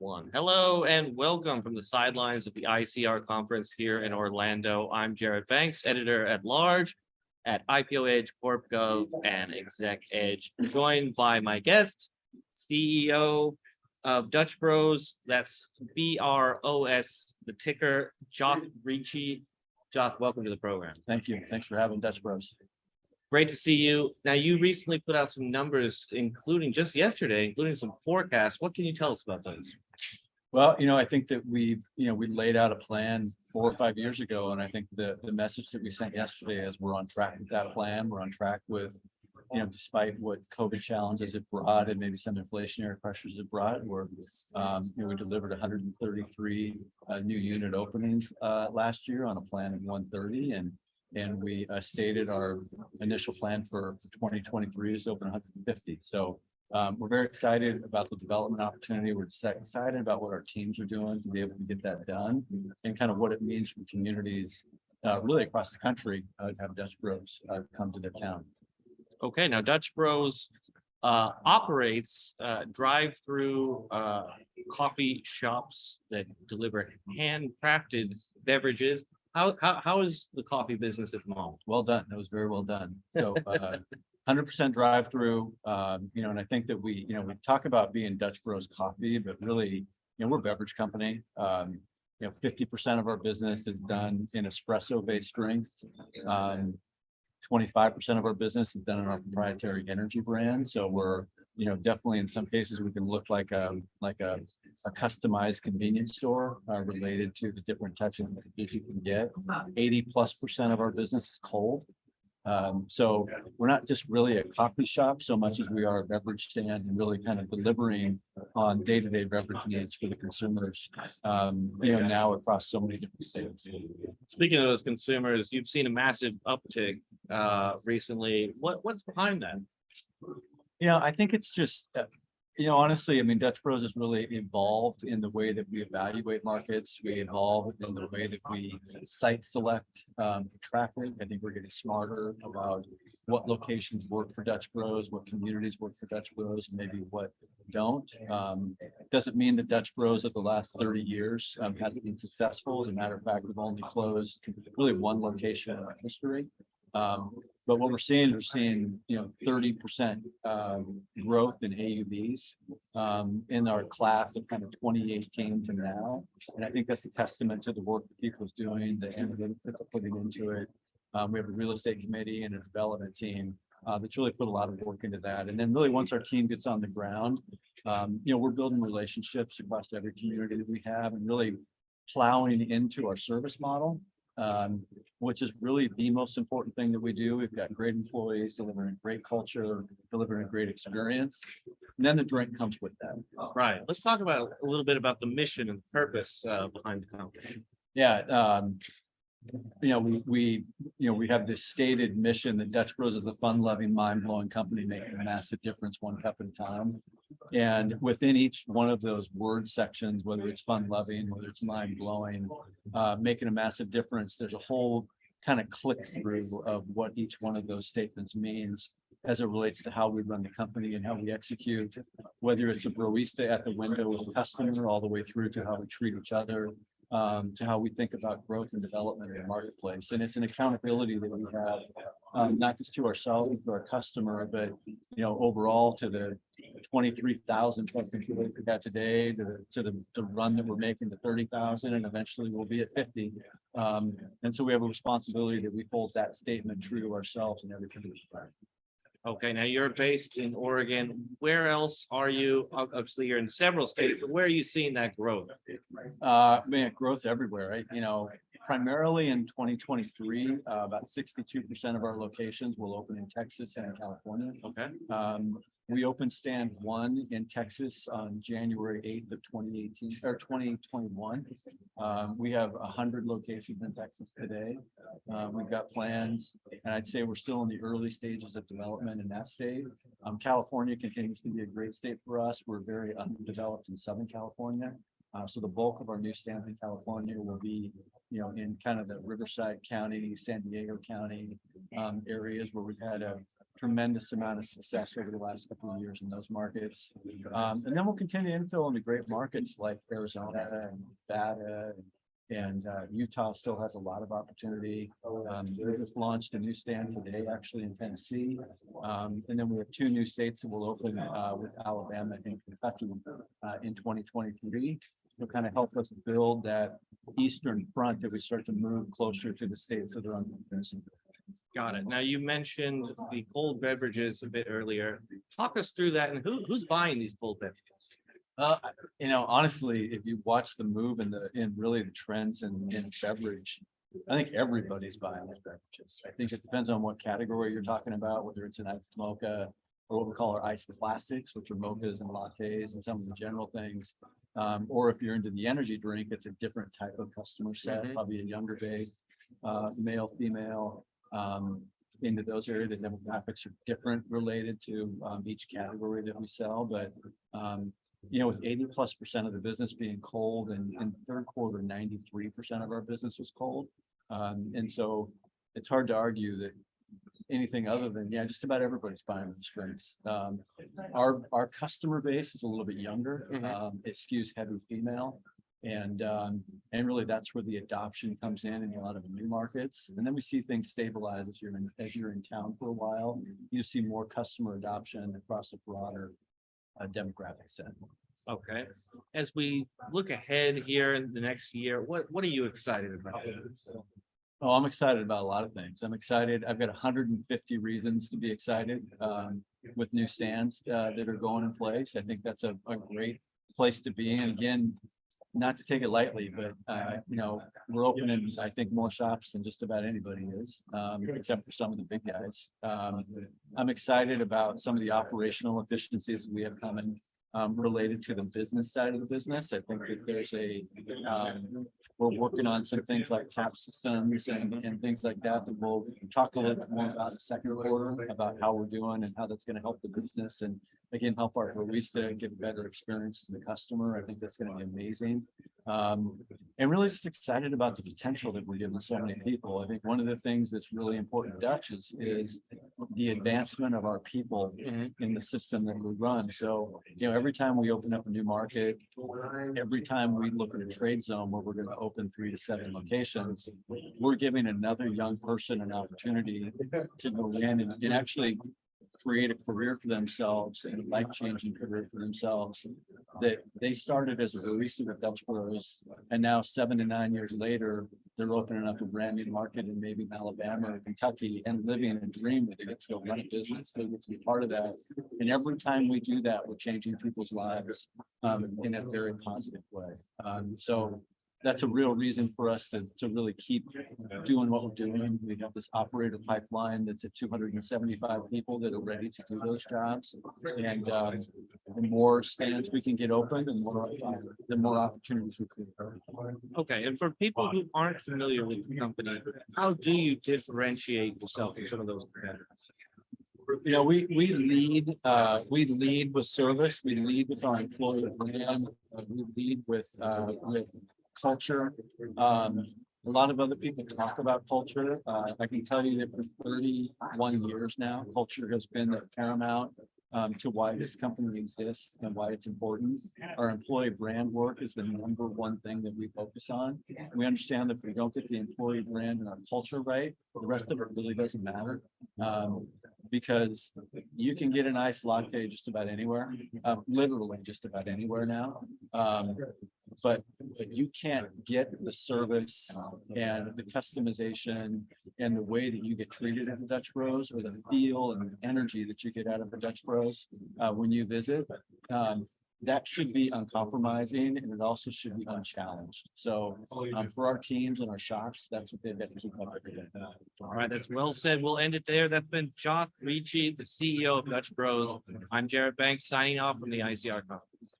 One. Hello and welcome from the sidelines of the ICR Conference here in Orlando. I'm Jarrett Banks, editor at large at IPO Edge, CorpGov, and Exec Edge, joined by my guest, CEO of Dutch Bros. That's BROS, the ticker, Joth Ricci. Joth, welcome to the program. Thank you. Thanks for having Dutch Bros. Great to see you. Now, you recently put out some numbers, including just yesterday, including some forecasts. What can you tell us about those? Well, I think that we laid out a plan 4 or 5 years ago, and I think the message that we sent yesterday is we're on track with that plan. We're on track with, despite what COVID challenges it brought and maybe some inflationary pressures it brought, we delivered 133 new unit openings last year on a plan of 130, and we stated our initial plan for 2023 is to open 150. So we're very excited about the development opportunity. We're excited about what our teams are doing to be able to get that done and kind of what it means for communities really across the country to have Dutch Bros come to their town. Okay, now Dutch Bros operates drive-through coffee shops that deliver handcrafted beverages. How is the coffee business at the moment? Well done. That was very well done. So 100% drive-through, and I think that we talk about being Dutch Bros Coffee, but really, we're a beverage company. 50% of our business is done in espresso-based drinks. 25% of our business is done in our proprietary energy brand. So we're, definitely in some cases we can look like a customized convenience store related to the different types of beverages you can get. 80+% of our business is cold. So we're not just really a coffee shop so much as we are a beverage stand and really kind of delivering on day-to-day beverage needs for the consumers, now across so many different states. Speaking of those consumers, you've seen a massive uptick recently. What's behind that? I think it's just, honestly, Dutch Bros has really evolved in the way that we evaluate markets. We evolve in the way that we site select traffic. I think we're getting smarter about what locations work for Dutch Bros, what communities work for Dutch Bros, and maybe what don't. Doesn't mean that Dutch Bros of the last 30 years hasn't been successful. As a matter of fact, we've only closed really one location in our history. But what we're seeing 30% growth in AUVs in our class of kind of 2018 to now. And I think that's a testament to the work that people's doing, the analytics that they're putting into it. We have a real estate committee and a development team that's really put a lot of work into that. And then really once our team gets on the ground, we're building relationships across every community that we have and really plowing into our service model. Which is really the most important thing that we do. We've got great employees delivering great culture, delivering a great experience, and then the drink comes with that. Right. Let's talk about a little bit about the mission and purpose behind the company. Yeah. We have this stated mission that Dutch Bros is a fun-loving, mind-blowing company making a massive difference one cup at a time. And within each one of those word sections, whether it's fun-loving, whether it's mind-blowing, making a massive difference, there's a whole kind of click-through of what each one of those statements means as it relates to how we run the company and how we execute, whether it's a barista at the window with a customer, all the way through to how we treat each other, to how we think about growth and development in the marketplace. And it's an accountability that we have, not just to ourselves, to our customer, but, overall to the 23,000 plus employees we got today, to the run that we're making to 30,000, and eventually we'll be at 50. And so we have a responsibility that we hold that statement true to ourselves and everything we do. Okay, now you're based in Oregon. Where else are you? Obviously, you're in several states, but where are you seeing that growth? Growth everywhere, right? Primarily in 2023, about 62% of our locations will open in Texas and in California. Okay. We opened stand 1 in Texas on January 8th of 2018 or 2021. We have 100 locations in Texas today. We've got plans, and I'd say we're still in the early stages of development in that state. California continues to be a great state for us. We're very underdeveloped in Southern California. So the bulk of our new stands in California will be, in kind of the Riverside County, San Diego County areas where we've had a tremendous amount of success over the last couple of years in those markets. And then we'll continue to infill into great markets like Arizona and Nevada and Utah still has a lot of opportunity. We just launched a new stand today, actually in Tennessee. And then we have 2 new states that will open with Alabama and Kentucky in 2023. To kind of help us build that eastern front that we start to move closer to the states that are on the. Got it. Now, you mentioned the cold beverages a bit earlier. Talk us through that, and who's buying these cold beverages? Honestly, if you watch the move and really the trends in beverage, I think everybody's buying these beverages. I think it depends on what category you're talking about, whether it's an iced mocha or what we call our iced classics, which are mochas and lattes and some of the general things. Or if you're into the energy drink, it's a different type of customer set, probably a younger base, male, female, into those areas. The demographics are different related to each category that we sell. But, with 80+% of the business being cold and in third quarter, 93% of our business was cold. And so it's hard to argue that anything other than, just about everybody's buying these drinks. Our customer base is a little bit younger. It skews heavy female. And really that's where the adoption comes in a lot of new markets. And then we see things stabilize as you're in town for a while. You see more customer adoption across a broader demographic set. Okay. As we look ahead here in the next year, what are you excited about? Oh, I'm excited about a lot of things. I'm excited. I've got 150 reasons to be excited with new stands that are going in place. I think that's a great place to be in. Again, not to take it lightly, but we're opening, I think, more shops than just about anybody is, except for some of the big guys. I'm excited about some of the operational efficiencies we have coming related to the business side of the business. I think that there's we're working on some things like tap systems and things like that we'll talk a little bit more about in the second quarter about how we're doing and how that's going to help the business and again help our barista give a better experience to the customer. I think that's going to be amazing. And really just excited about the potential that we're giving so many people. I think one of the things that's really important to Dutch is the advancement of our people in the system that we run. So, every time we open up a new market, every time we look at a trade zone where we're going to open 3 to 7 locations, we're giving another young person an opportunity to go in and actually create a career for themselves and a life-changing career for themselves that they started as a barista with Dutch Bros, and now 7 to 9 years later, they're opening up a brand new market in maybe Alabama or Kentucky and living a dream that they get to go run a business, they get to be part of that. And every time we do that, we're changing people's lives in a very positive way. So that's a real reason for us to really keep doing what we're doing. We have this operator pipeline that's at 275 people that are ready to do those jobs. And the more stands we can get open, the more opportunities we create. Okay, and for people who aren't familiar with the company, how do you differentiate yourself from some of those competitors? We lead with service. We lead with our employer brand. We lead with culture. A lot of other people talk about culture. I can tell you that for 31 years now, culture has been the paramount to why this company exists and why it's important. Our employee brand work is the number one thing that we focus on. We understand that if we don't get the employee brand and our culture right, the rest of it really doesn't matter. Because you can get an iced latte just about anywhere, literally just about anywhere now. But you can't get the service and the customization and the way that you get treated at the Dutch Bros, or the feel and the energy that you get out of the Dutch Bros when you visit. That should be uncompromising, and it also should be unchallenged. So for our teams and our shops, that's what they've got to keep up every day. All right, that's well said. We'll end it there. That's been Joth Ricci, the CEO of Dutch Bros. I'm Jarrett Banks signing off from the ICR Conference.